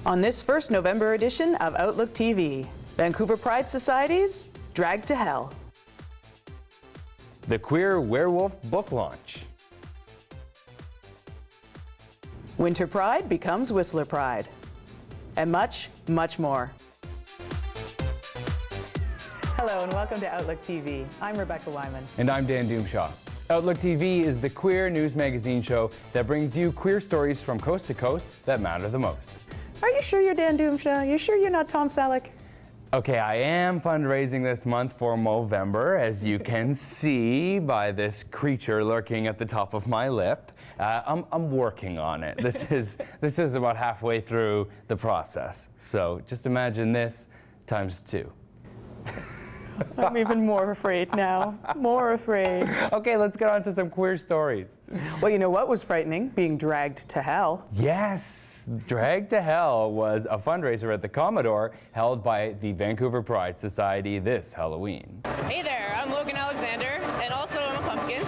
On this first November edition of Outlook TV, Vancouver Pride Society's Dragged to Hell. The Queer Werewolf book launch. Winter Pride becomes Whistler Pride. And much, much more. Hello and welcome to Outlook TV. I'm Rebecca Wyman. And I'm Dan Doomshaw. Outlook TV is the queer news magazine show that brings you queer stories from coast to coast that matter the most. Are you sure you're Dan Doomshaw? You sure you're not Tom Selleck? Okay, I am fundraising this month for Movember, as you can see by this creature lurking at the top of my lip. I'm working on it. This is about halfway through the process. So just imagine this times 2. I'm even more afraid now. More afraid. Okay, let's get on to some queer stories. Well, you know what was frightening? Being dragged to hell. Yes, Dragged to Hell was a fundraiser at the Commodore held by the Vancouver Pride Society this Halloween. Hey there, I'm Logan Alexander, and also I'm a pumpkin.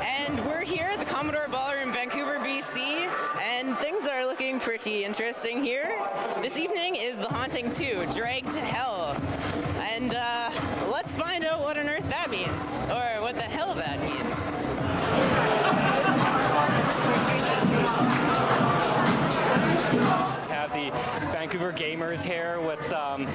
And we're here at the Commodore Ballroom in Vancouver, BC, and things are looking pretty interesting here. This evening is The Haunting 2, Dragged to Hell. And let's find out what on earth that means, or what the hell that means. We have the Vancouver gamers here with some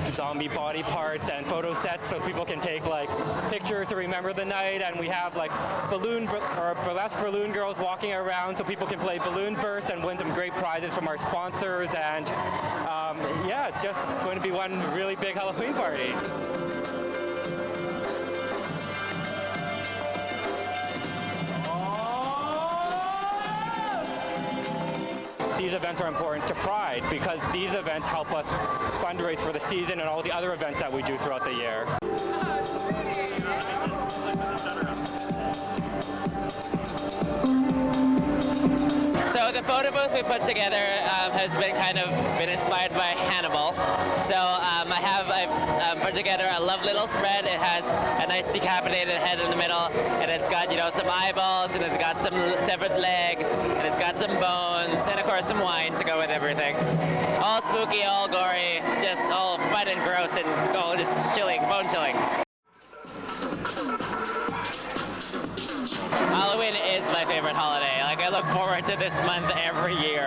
zombie body parts and photo sets so people can take like pictures to remember the night, and we have like burlesque balloon girls walking around so people can play balloon burst and win some great prizes from our sponsors, and yeah, it's just going to be one really big Halloween party. These events are important to Pride because these events help us fundraise for the season and all the other events that we do throughout the year. So the photo booth we put together has been inspired by Hannibal. So I've put together a lovely little spread. It has a nice decapitated head in the middle, and it's got some eyeballs, and it's got some severed legs, and it's got some bones, and of course some wine to go with everything. All spooky, all gory, just all fun and gross, and all just chilling, bone chilling. Halloween is my favorite holiday. I look forward to this month every year.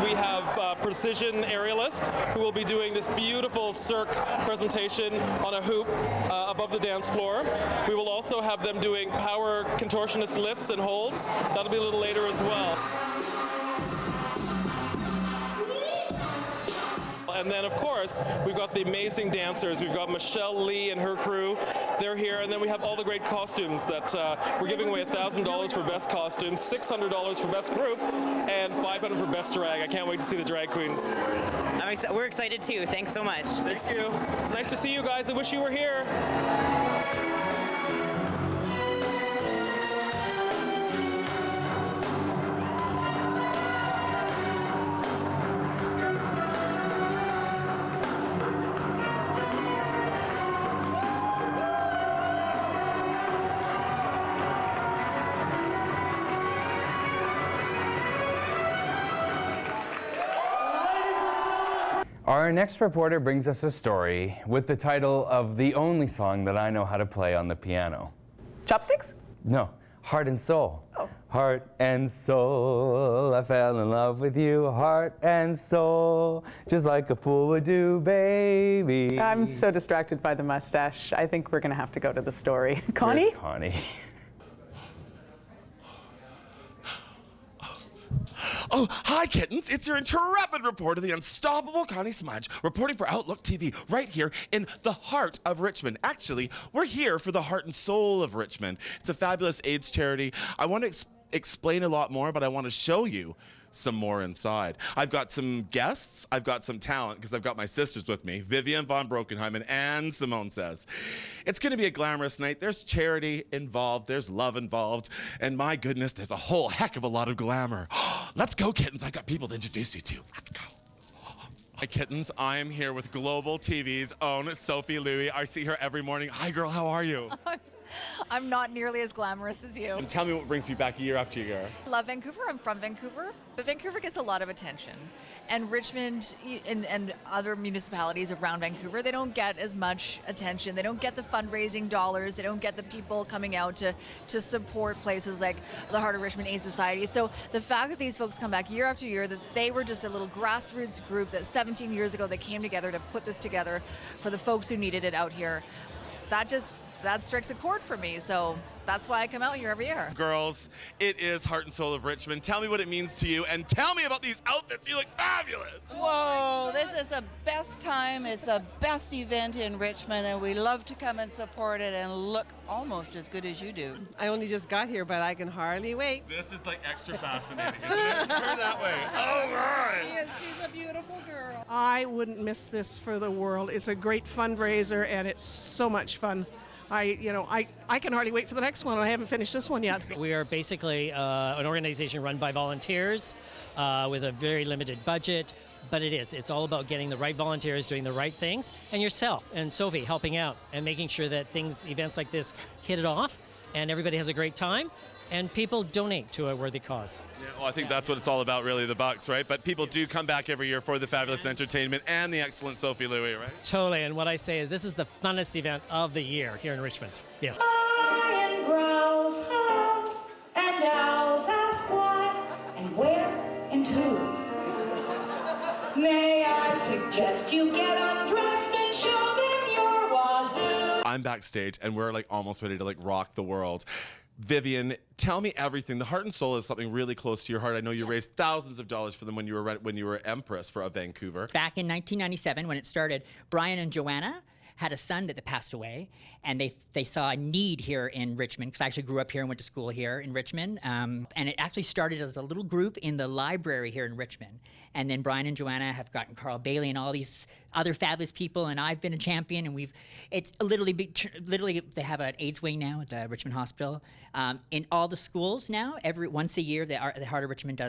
We have Precision Aerialist, who will be doing this beautiful Cirque presentation on a hoop above the dance floor. We will also have them doing power contortionist lifts and holds. That'll be a little later as well. And then, of course, we've got the amazing dancers. We've got Michelle Lee and her crew. They're here. And then we have all the great costumes that we're giving away $1,000 for best costumes, $600 for best group, and $500 for best drag. I can't wait to see the drag queens. We're excited too. Thanks so much. Thank you. Nice to see you guys. I wish you were here. Our next reporter brings us a story with the title of the only song that I know how to play on the piano. Chopsticks? No, Heart and Soul. Oh. Heart and soul, I fell in love with you, heart and soul, just like a fool would do, baby. I'm so distracted by the mustache. I think we're going to have to go to the story. Connie? Here's Connie. Oh, hi kittens, it's your intrepid reporter, the unstoppable Connie Smudge, reporting for Outlook TV right here in the heart of Richmond. Actually, we're here for the heart and soul of Richmond. It's a fabulous AIDS charity. I want to explain a lot more, but I want to show you some more inside. I've got some guests, I've got some talent, because I've got my sisters with me, Vivian von Brokenheim and Simone Says. It's going to be a glamorous night. There's charity involved, there's love involved, and my goodness, there's a whole heck of a lot of glamour. Let's go, kittens. I've got people to introduce you to. Let's go. Hi, kittens. I am here with Global TV's own Sophie Louie. I see her every morning. Hi, girl. How are you? I'm not nearly as glamorous as you. And tell me what brings you back year after year. I love Vancouver. I'm from Vancouver, but Vancouver gets a lot of attention. And Richmond and other municipalities around Vancouver, they don't get as much attention. They don't get the fundraising dollars. They don't get the people coming out to support places like the Heart of Richmond AIDS Society. So the fact that these folks come back year after year, that they were just a little grassroots group that 17 years ago they came together to put this together for the folks who needed it out here, that strikes a chord for me, so that's why I come out here every year. Girls, it is Heart and Soul of Richmond. Tell me what it means to you, and tell me about these outfits. You look fabulous. Whoa, this is the best time. It's the best event in Richmond, and we love to come and support it and look almost as good as you do. I only just got here, but I can hardly wait. This is like extra fascinating, isn't it? Turn that way. All right. She's a beautiful girl. I wouldn't miss this for the world. It's a great fundraiser, and it's so much fun. I can hardly wait for the next one. I haven't finished this one yet. We are basically an organization run by volunteers with a very limited budget, but it's all about getting the right volunteers doing the right things, and yourself and Sophie helping out and making sure that events like this hit it off and everybody has a great time and people donate to a worthy cause. Yeah, well, I think that's what it's all about, really, the bucks, right? But people do come back every year for the fabulous entertainment and the excellent Sophie Louie, right? Totally, and what I say is this is the funnest event of the year here in Richmond. Yes. Lion growls how, and owls ask why, and where, and who. May I suggest you get undressed and show them your wazoo? I'm backstage, and we're like almost ready to like rock the world. Vivian, tell me everything. The Heart and Soul is something really close to your heart. I know you raised thousands of dollars for them when you were Empress for Vancouver. Back in 1997, when it started, Brian and Joanna had a son that passed away, and they saw a need here in Richmond, because I actually grew up here and went to school here in Richmond, and it actually started as a little group in the library here in Richmond. And then Brian and Joanna have gotten Carl Bailey and all these other fabulous people, and I've been a champion, and it's literally they have an AIDS wing now at the Richmond Hospital. In all the schools now, once a year, the Heart of Richmond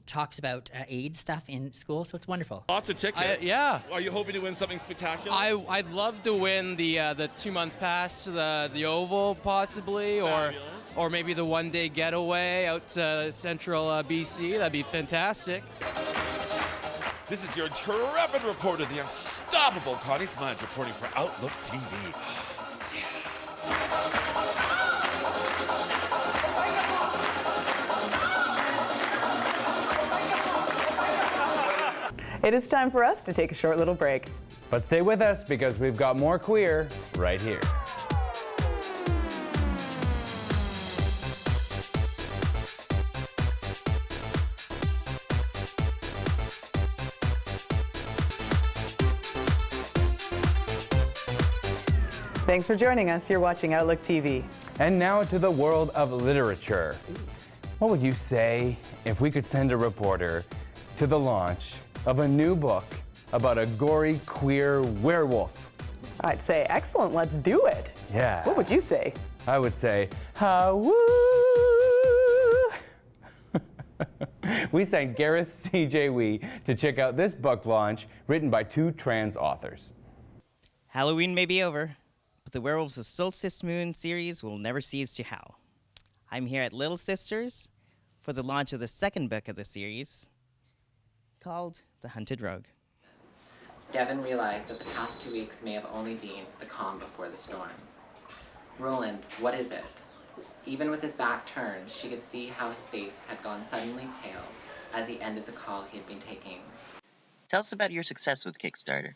talks about AIDS stuff in school, so it's wonderful. Lots of tickets. Yeah. Are you hoping to win something spectacular? I'd love to win the 2-month pass to the Oval, possibly, or maybe the one-day getaway out to central BC. That'd be fantastic. This is your intrepid reporter, the unstoppable Connie Smudge, reporting for Outlook TV. It is time for us to take a short little break. But stay with us because we've got more queer right here. Thanks for joining us. You're watching Outlook TV. And now to the world of literature. What would you say if we could send a reporter to the launch of a new book about a gory queer werewolf? I'd say, excellent, let's do it. Yeah. What would you say? I would say, ha-woo! We sent Gareth C.J. Wee to check out this book launch written by 2 trans authors. Halloween may be over, but the Werewolves of Solstice Moon series will never cease to howl. I'm here at Little Sisters for the launch of the second book of the series, called The Hunted Rogue. Devon realized that the past 2 weeks may have only been the calm before the storm. Roland, what is it? Even with his back turned, she could see how his face had gone suddenly pale as he ended the call he had been taking. Tell us about your success with Kickstarter.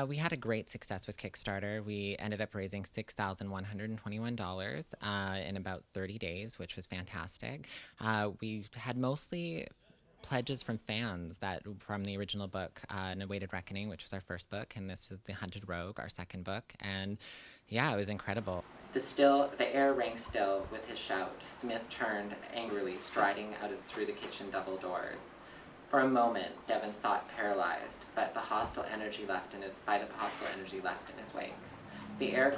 We had a great success with Kickstarter. We ended up raising $6,121 in about 30 days, which was fantastic. We had mostly pledges from fans from the original book, An Awaited Reckoning, which was our first book, and this was The Hunted Rogue, our second book, and yeah, it was incredible. The air rang still with his shout. Smith turned angrily, striding through the kitchen double doors. For a moment, Devon sought paralyzed, by the hostile energy left in his wake. The air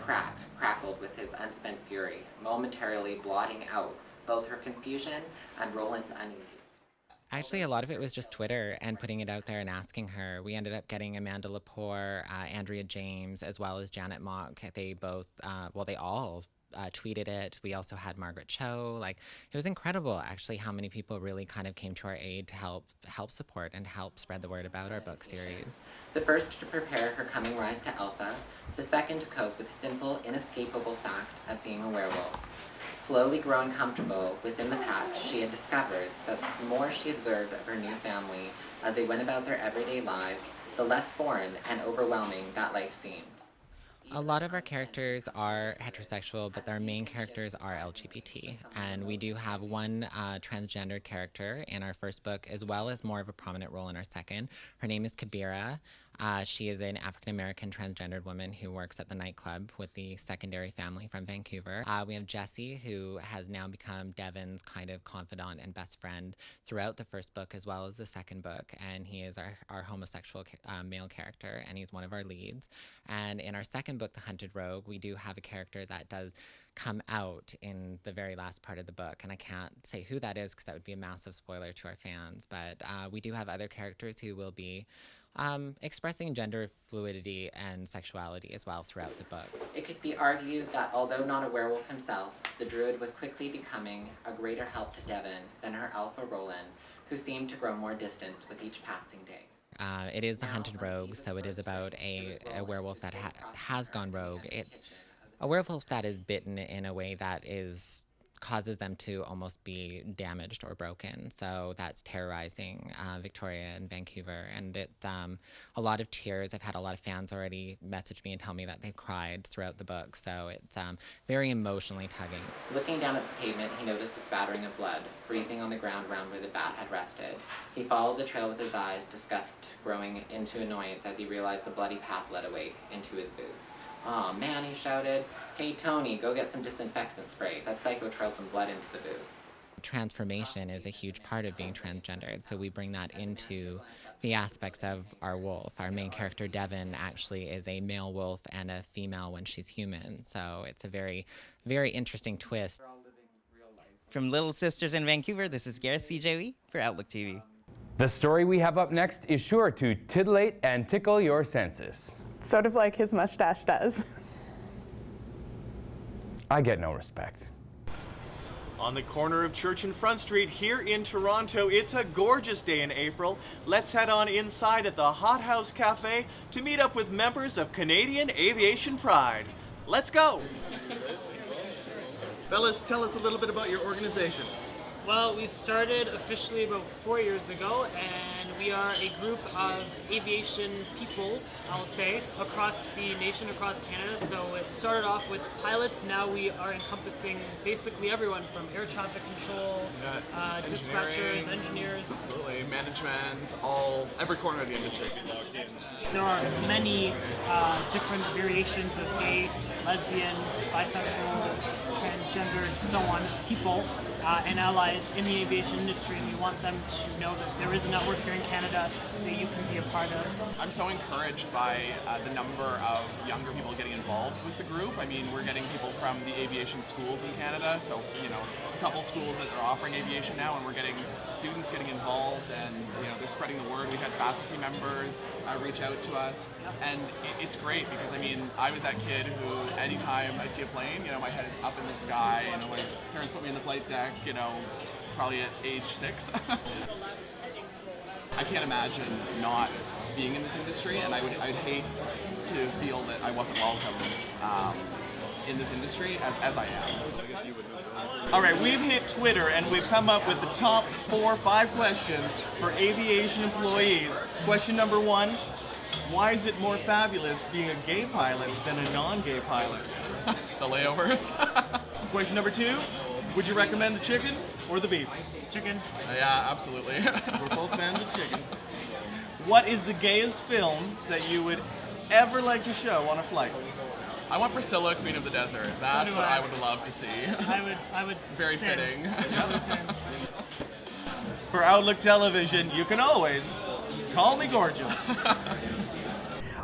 crackled with his unspent fury, momentarily blotting out both her confusion and Roland's unease. Actually, a lot of it was just Twitter and putting it out there and asking her. We ended up getting Amanda Lepore, Andrea James, as well as Janet Mock. They both, they all tweeted it. We also had Margaret Cho. Like, it was incredible, actually, how many people really kind of came to our aid to help support and help spread the word about our book series. The first to prepare her coming rise to alpha, the second to cope with the simple, inescapable fact of being a werewolf. Slowly growing comfortable within the patch, she had discovered that the more she observed of her new family as they went about their everyday lives, the less foreign and overwhelming that life seemed. A lot of our characters are heterosexual, but our main characters are LGBT. And we do have one transgendered character in our first book, as well as more of a prominent role in our second. Her name is Kabira. She is an African-American transgendered woman who works at the nightclub with the secondary family from Vancouver. We have Jesse, who has now become Devin's kind of confidant and best friend throughout the first book as well as the second book, and he is our homosexual male character, and he's one of our leads. And in our second book, The Hunted Rogue, we do have a character that does come out in the very last part of the book, and I can't say who that is because that would be a massive spoiler to our fans, but we do have other characters who will be expressing gender fluidity and sexuality as well throughout the book. It could be argued that although not a werewolf himself, the druid was quickly becoming a greater help to Devin than her alpha Roland, who seemed to grow more distant with each passing day. It is The Hunted Rogue, so it is about a werewolf that has gone rogue. A werewolf that is bitten in a way that causes them to almost be damaged or broken. So that's terrorizing Victoria and Vancouver. And it's a lot of tears. I've had a lot of fans already message me and tell me that they've cried throughout the book. So it's very emotionally tugging. Looking down at the pavement, he noticed the spattering of blood, freezing on the ground around where the bat had rested. He followed the trail with his eyes, disgust growing into annoyance as he realized the bloody path led away into his booth. "Aw, man," he shouted. "Hey, Tony, go get some disinfectant spray. That psycho trailed some blood into the booth." Transformation is a huge part of being transgendered, so we bring that into the aspects of our wolf. Our main character, Devin, actually is a male wolf and a female when she's human, so it's a very, very interesting twist. From Little Sisters in Vancouver, this is Gareth CJE for Outlook TV. The story we have up next is sure to titillate and tickle your senses. Sort of like his mustache does. I get no respect. On the corner of Church and Front Street here in Toronto, it's a gorgeous day in April. Let's head on inside at the Hot House Cafe to meet up with members of Canadian Aviation Pride. Let's go! Fellas, tell us a little bit about your organization. Well, we started officially about 4 years ago, and we are a group of aviation people, I'll say, across the nation, across Canada. So it started off with pilots. Now we are encompassing basically everyone from air traffic control, dispatchers, engineers. Absolutely, management, every corner of the industry. There are many different variations of gay, lesbian, bisexual, transgendered, so on, people and allies in the aviation industry, and we want them to know that there is a network here in Canada that you can be a part of. I'm so encouraged by the number of younger people getting involved with the group. I mean, we're getting people from the aviation schools in Canada, so, you know, a couple schools that are offering aviation now, and we're getting students getting involved, and, you know, they're spreading the word. We've had faculty members reach out to us, and it's great because, I mean, I was that kid who, anytime I'd see a plane, you know, my head is up in the sky, you know, my parents put me in the flight deck, you know, probably at age 6. I can't imagine not being in this industry, and I'd hate to feel that I wasn't welcome in this industry as I am. All right, we've hit Twitter and we've come up with the top 4 or 5 questions for aviation employees. Question number 1, why is it more fabulous being a gay pilot than a non-gay pilot? The layovers. Question number 2, would you recommend the chicken or the beef? Chicken. Yeah, absolutely. We're both fans of chicken. What is the gayest film that you would ever like to show on a flight? I want Priscilla, Queen of the Desert. That's what I would love to see. I would. Very same. fitting. For Outlook Television, you can always call me gorgeous.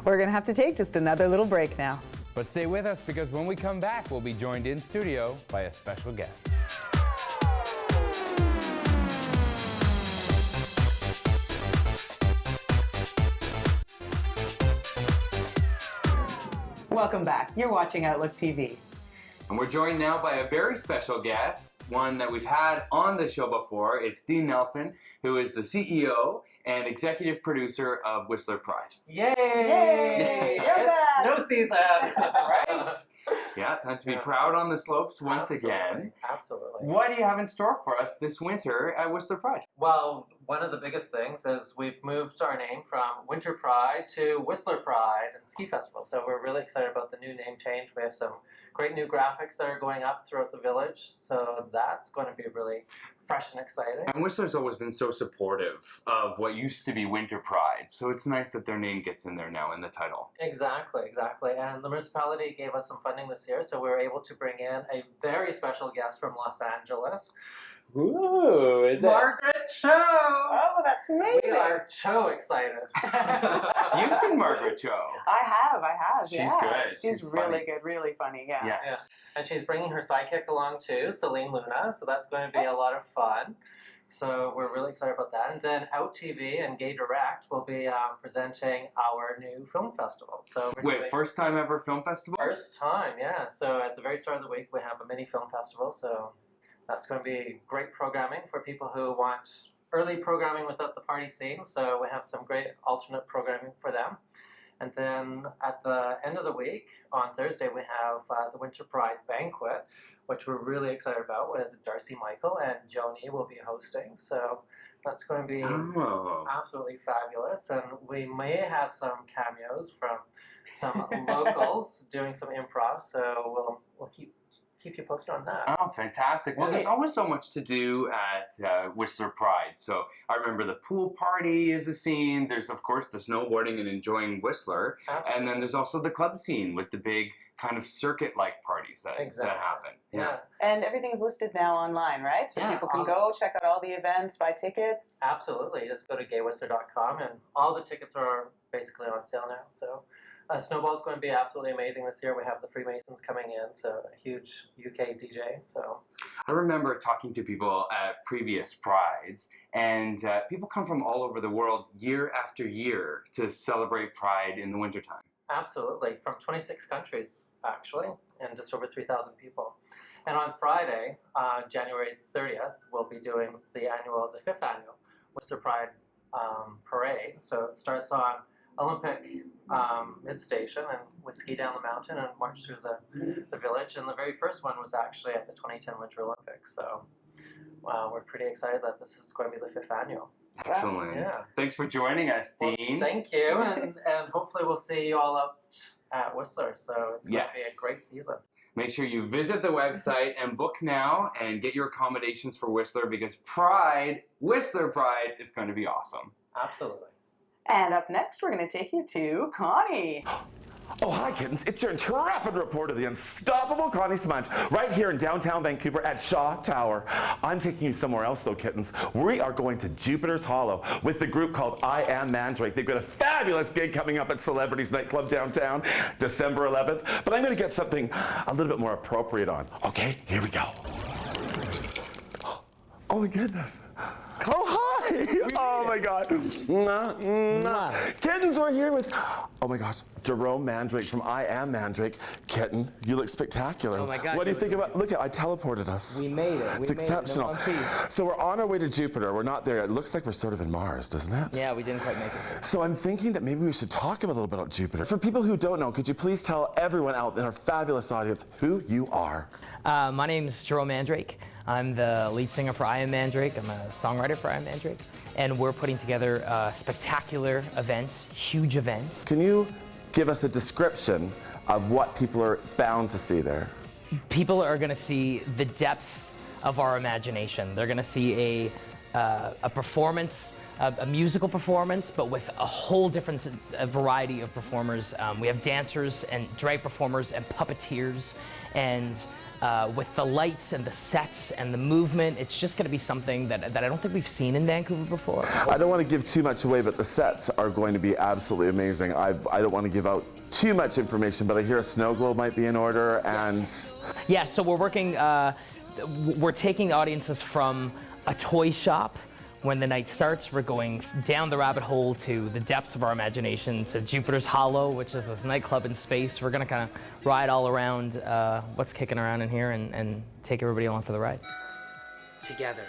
We're going to have to take just another little break now. But stay with us because when we come back, we'll be joined in studio by a special guest. Welcome back. You're watching Outlook TV. And we're joined now by a very special guest, one that we've had on the show before. It's Dean Nelson, who is the CEO and executive producer of Whistler Pride. Yay! Yay! It's snow season. That's right. Yeah, time to be proud on the slopes once again. Absolutely. What do you have in store for us this winter at Whistler Pride? Well, one of the biggest things is we've moved our name from Winter Pride to Whistler Pride and Ski Festival. So we're really excited about the new name change. We have some great new graphics that are going up throughout the village. So that's going to be really fresh and exciting. And Whistler's always been so supportive of what used to be Winter Pride. So it's nice that their name gets in there now in the title. Exactly, exactly. And the municipality gave us some funding this year, so we were able to bring in a very special guest from Los Angeles. Ooh, is it? Margaret Cho! Oh, that's amazing. We are so excited. You've seen Margaret Cho. I have. She's yeah. good. She's really good, really funny, yeah. Yes. Yeah. And she's bringing her sidekick along too, Celine Luna, so that's going to be a lot of fun. So we're really excited about that. And then Out TV and Gay Direct will be presenting our new film festival. So we're doing first time ever film festival? First time, yeah. So at the very start of the week, we have a mini film festival. So that's going to be great programming for people who want early programming without the party scene. So we have some great alternate programming for them. And then at the end of the week, on Thursday, we have the Winter Pride Banquet, which we're really excited about, with Darcy Michael and Joni will be hosting. So that's going to be absolutely fabulous. And we may have some cameos from some locals doing some improv. So we'll keep you posted on that. Oh, fantastic. Well, there's always so much to do at Whistler Pride. So I remember the pool party is a scene. There's, of course, the snowboarding and enjoying Whistler. Absolutely. And then there's also the club scene with the big kind of circuit-like parties that happen. Yeah. And everything's listed now online, right? So people can go check out all the events, buy tickets. Absolutely. Just go to gaywhistler.com and all the tickets are basically on sale now. So Snowball's going to be absolutely amazing this year. We have the Freemasons coming in, so a huge UK DJ. So I remember talking to people at previous Prides, and people come from all over the world year after year to celebrate Pride in the wintertime. Absolutely, from 26 countries, actually, and just over 3,000 people. And on Friday, January 30th, we'll be doing the 5th annual Whistler Pride Parade. So it starts on Olympic mid-station, and we ski down the mountain and march through the village. And the very first one was actually at the 2010 Winter Olympics. So we're pretty excited that this is going to be the 5th annual. Excellent. Yeah. Thanks for joining us, Dean. Well, thank you, and hopefully we'll see you all out at Whistler. So it's going to be a great season. Make sure you visit the website and book now and get your accommodations for Whistler, because Whistler Pride is going to be awesome. Absolutely. And up next, we're going to take you to Connie. Oh, hi, kittens. It's your intrepid reporter, the unstoppable Connie Smudge, right here in downtown Vancouver at Shaw Tower. I'm taking you somewhere else, though, kittens. We are going to Jupiter's Hollow with the group called I Am Mandrake. They've got a fabulous gig coming up at Celebrities Nightclub downtown, December 11th. But I'm going to get something a little bit more appropriate on. Okay, here we go. Oh, my goodness. Oh, hi! Oh, my God. Mwah, mwah. Kittens, we're here with, oh, my gosh, Jerome Mandrake from I Am Mandrake. Kitten, you look spectacular. Oh, my God. What do you think about, look, I teleported us. We made it. It's exceptional. In one piece. So we're on our way to Jupiter. We're not there yet. It looks like we're sort of in Mars, doesn't it? Yeah, we didn't quite make it. So I'm thinking that maybe we should talk a little bit about Jupiter. For people who don't know, could you please tell everyone out in our fabulous audience who you are? My name's Jerome Mandrake. I'm the lead singer for I Am Mandrake. I'm a songwriter for I Am Mandrake. And we're putting together a spectacular event, huge event. Can you give us a description of what people are bound to see there? People are going to see the depth of our imagination. They're going to see a performance, a musical performance, but with a whole different variety of performers. We have dancers and drag performers and puppeteers, and with the lights and the sets and the movement, it's just going to be something that I don't think we've seen in Vancouver before. I don't want to give too much away, but the sets are going to be absolutely amazing. I don't want to give out too much information, but I hear a snow globe might be in order, and... Yeah, so we're working, we're taking audiences from a toy shop, when the night starts, we're going down the rabbit hole to the depths of our imagination, to Jupiter's Hollow, which is this nightclub in space. We're going to kind of ride all around what's kicking around in here and take everybody along for the ride. Together,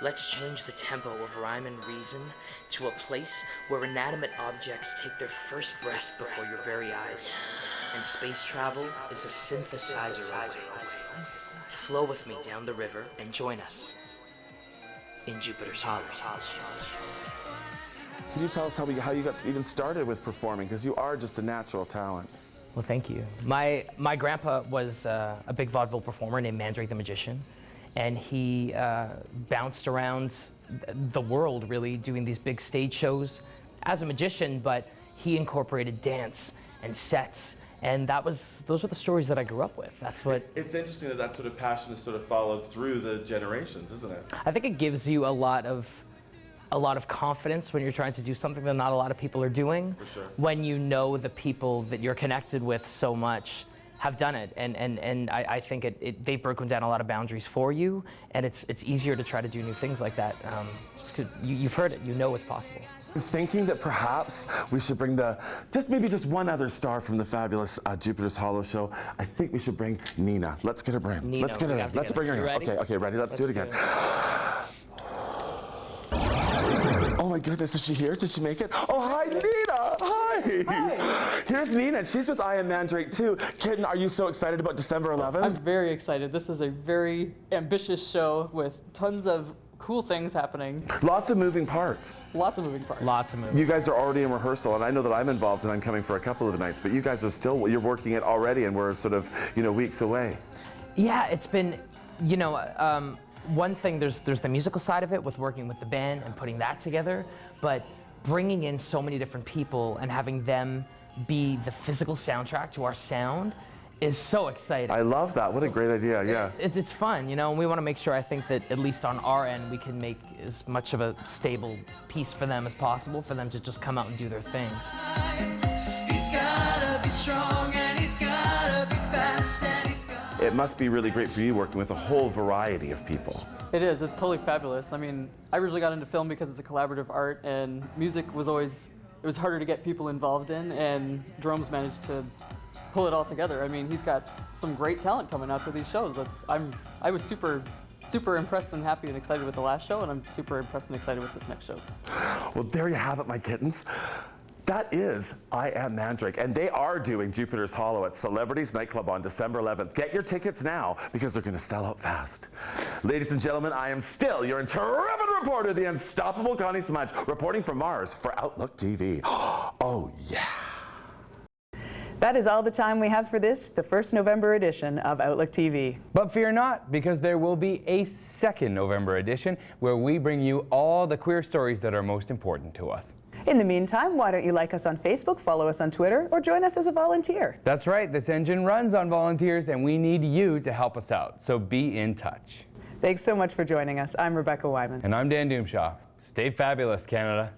let's change the tempo of rhyme and reason to a place where inanimate objects take their first breath before your very eyes. And space travel is a synthesizer of waves. Flow with me down the river and join us in Jupiter's Hollow. Can you tell us how you got even started with performing? Because you are just a natural talent. Well, thank you. My grandpa was a big vaudeville performer named Mandrake the Magician, and he bounced around the world really doing these big stage shows as a magician, but he incorporated dance and sets, and those were the stories that I grew up with. That's what. It's interesting that that sort of passion has sort of followed through the generations, isn't it? I think it gives you a lot of confidence when you're trying to do something that not a lot of people are doing. For sure. When you know the people that you're connected with so much have done it, and I think they've broken down a lot of boundaries for you, and it's easier to try to do new things like that. Just 'cause you've heard it, you know it's possible. I'm thinking that perhaps we should bring maybe just one other star from the fabulous Jupiter's Hollow show. I think we should bring Nina. Let's get her in. Nina, Let's get her in. Let's bring her in. Ready? Okay, ready? Let's do it again. Oh my goodness, is she here? Did she make it? Oh, hi, Nina! Hi! Here's Nina. She's with I Am Mandrake too. Kitten, are you so excited about December 11th? I'm very excited. This is a very ambitious show with tons of cool things happening. Lots of moving parts. Lots of moving parts. Lots of moving. You guys are already in rehearsal, and I know that I'm involved and I'm coming for a couple of the nights, but you guys are you're working it already, and we're sort of, weeks away. Yeah, it's been, one thing, there's the musical side of it with working with the band and putting that together, but bringing in so many different people and having them be the physical soundtrack to our sound is so exciting. I love that. What a great idea, yeah. It's fun, and we want to make sure, I think, that at least on our end, we can make as much of a stable piece for them as possible, for them to just come out and do their thing. He's gotta be strong and he's gotta be fast and he's gotta... It must be really great for you working with a whole variety of people. It is. It's totally fabulous. I mean, I originally got into film because it's a collaborative art, and music was always, it was harder to get people involved in, and Jerome's managed to pull it all together. I mean, he's got some great talent coming out for these shows. I was super impressed and happy and excited with the last show, and I'm super impressed and excited with this next show. Well, there you have it, my kittens. That is I Am Mandrake, and they are doing Jupiter's Hollow at Celebrities Nightclub on December 11th. Get your tickets now, because they're going to sell out fast. Ladies and gentlemen, I am still your intrepid reporter, the unstoppable Connie Smudge, reporting from Mars for Outlook TV. Oh, yeah. That is all the time we have for this, the first November edition of Outlook TV. But fear not, because there will be a second November edition where we bring you all the queer stories that are most important to us. In the meantime, why don't you like us on Facebook, follow us on Twitter, or join us as a volunteer? That's right, this engine runs on volunteers, and we need you to help us out, so be in touch. Thanks so much for joining us. I'm Rebecca Wyman. And I'm Dan Doomshaw. Stay fabulous, Canada.